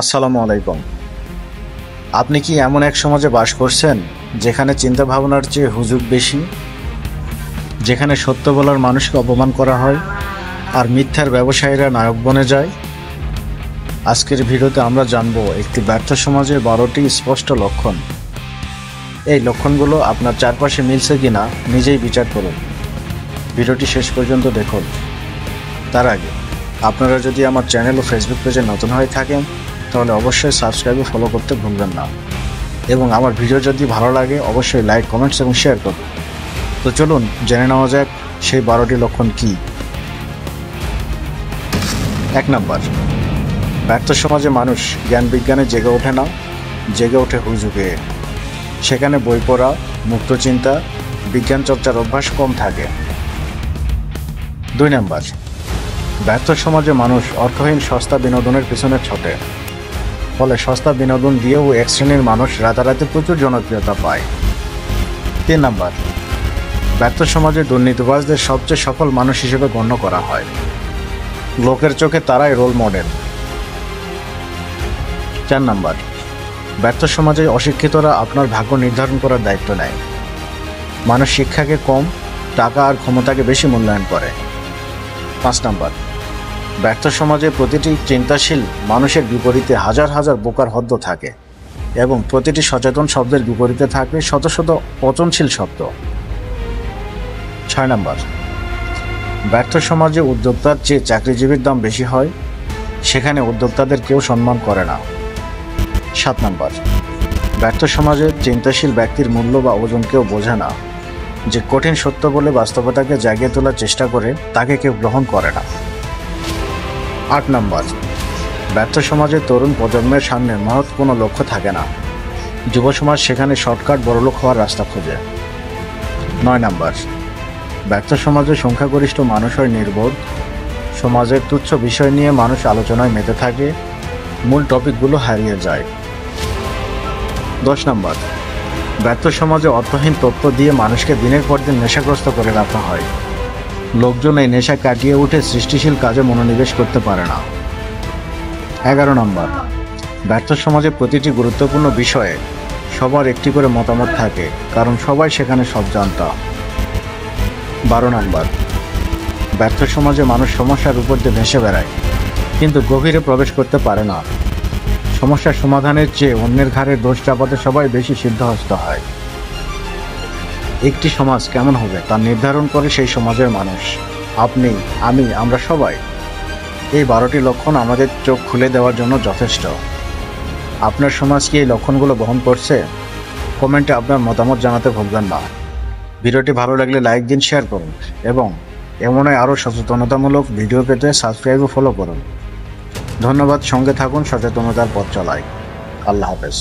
আসসালামু আলাইকুম। আপনি কি এমন এক সমাজে বাস করছেন যেখানে চিন্তা ভাবনার চেয়ে হুজুগ বেশি, যেখানে সত্য বলার মানুষকে অপমান করা হয় আর মিথ্যার ব্যবসায়ীরা নায়ক বনে যায়? আজকের ভিডিওতে আমরা জানব একটি ব্যর্থ সমাজের 12টি স্পষ্ট লক্ষণ। এই লক্ষণগুলো আপনার চারপাশে মিলছে কিনা নিজেই বিচার করুন। ভিডিওটি শেষ পর্যন্ত দেখুন। তার আগে আপনারা যদি আমার চ্যানেল ও ফেসবুক পেজে নতুন হয়ে থাকেন তাহলে অবশ্যই সাবস্ক্রাইব ও ফলো করতে ভুলবেন না, এবং আমার ভিডিও যদি ভালো লাগে অবশ্যই লাইক, কমেন্টস এবং শেয়ার করুন। তো চলুন জেনে নেওয়া যাক সেই 12টি লক্ষণ কি। 1 নাম্বার, ব্যর্থ সমাজে মানুষ জ্ঞান বিজ্ঞানে জেগে ওঠে না, জেগে ওঠে হুজুগে। সেখানে বই পড়া, মুক্ত চিন্তা, বিজ্ঞান চর্চার অভ্যাস কম থাকে। 2 নাম্বার, ব্যর্থ সমাজে মানুষ অর্থহীন সস্তা বিনোদনের পিছনে ছোটে, ফলে সস্তা বিনোদন দিয়েও এক শ্রেণীর মানুষ রাতারাতি প্রচুর জনপ্রিয়তা পায়। 3 নাম্বার, ব্যর্থ সমাজে দুর্নীতিবাজদের সবচেয়ে সফল মানুষ হিসেবে গণ্য করা হয়। লোকের চোখে তারাই রোল মডেল। 4 নাম্বার, ব্যর্থ সমাজে অশিক্ষিতরা আপনার ভাগ্য নির্ধারণ করার দায়িত্ব নেয়। মানুষ শিক্ষাকে কম, টাকা আর ক্ষমতাকে বেশি মূল্যায়ন করে। 5 নাম্বার, ব্যর্থ সমাজে প্রতিটি চিন্তাশীল মানুষের বিপরীতে হাজার হাজার বোকার হদ্দ থাকে, এবং প্রতিটি সচেতন শব্দের বিপরীতে থাকে শত শত পচনশীল শব্দ। 6 নাম্বার, ব্যর্থ সমাজে উদ্যোক্তার চেয়ে চাকরিজীবীর দাম বেশি হয়, সেখানে উদ্যোক্তাদের কেউ সম্মান করে না। 7 নাম্বার, ব্যর্থ সমাজে চিন্তাশীল ব্যক্তির মূল্য বা ওজন কেউ বোঝে না। যে কঠিন সত্য বলে বাস্তবতাকে জাগিয়ে তোলার চেষ্টা করে তাকে কেউ গ্রহণ করে না। 8 নাম্বার, ব্যর্থ সমাজে তরুণ প্রজন্মের সামনে মহৎ কোনো লক্ষ্য থাকে না। যুব সমাজ সেখানে শর্টকাট বড়লোক হওয়ার রাস্তা খোঁজে। 9 নাম্বার, ব্যর্থ সমাজে সংখ্যাগরিষ্ঠ মানুষ হয় নির্বোধ। সমাজের তুচ্ছ বিষয় নিয়ে মানুষ আলোচনায় মেতে থাকে, মূল টপিকগুলো হারিয়ে যায়। 10 নাম্বার, ব্যর্থ সমাজে অর্থহীন তথ্য দিয়ে মানুষকে দিনের পর দিন নেশাগ্রস্ত করে রাখা হয়। লোকজন এই নেশা কাটিয়ে উঠে সৃষ্টিশীল কাজে মনোনিবেশ করতে পারে না। 11 নম্বর, ব্যর্থ সমাজে প্রতিটি গুরুত্বপূর্ণ বিষয়ে সবার একটি করে মতামত থাকে, কারণ সবাই সেখানে সব জানতা। 12 নম্বর, ব্যর্থ সমাজে মানুষ সমস্যার উপর দিয়ে ভেসে বেড়ায়, কিন্তু গভীরে প্রবেশ করতে পারে না। সমস্যার সমাধানের চেয়ে অন্যের ঘাড়ে দোষ চাপাতে সবাই বেশি সিদ্ধহস্ত হয়। একটি সমাজ কেমন হবে তা নির্ধারণ করে সেই সমাজের মানুষ। আপনি, আমি, আমরা সবাই। এই 12টি লক্ষণ আমাদের চোখ খুলে দেওয়ার জন্য যথেষ্ট। আপনার সমাজ কি এই লক্ষণগুলো বহন করছে? কমেন্টে আপনার মতামত জানাতে ভুলবেন না। ভিডিওটি ভালো লাগলে লাইক দিন, শেয়ার করুন, এবং এমনই আরও সচেতনতামূলক ভিডিও পেতে সাবস্ক্রাইব ও ফলো করুন। ধন্যবাদ। সঙ্গে থাকুন সচেতনতার পথ চলায়। আল্লাহ হাফেজ।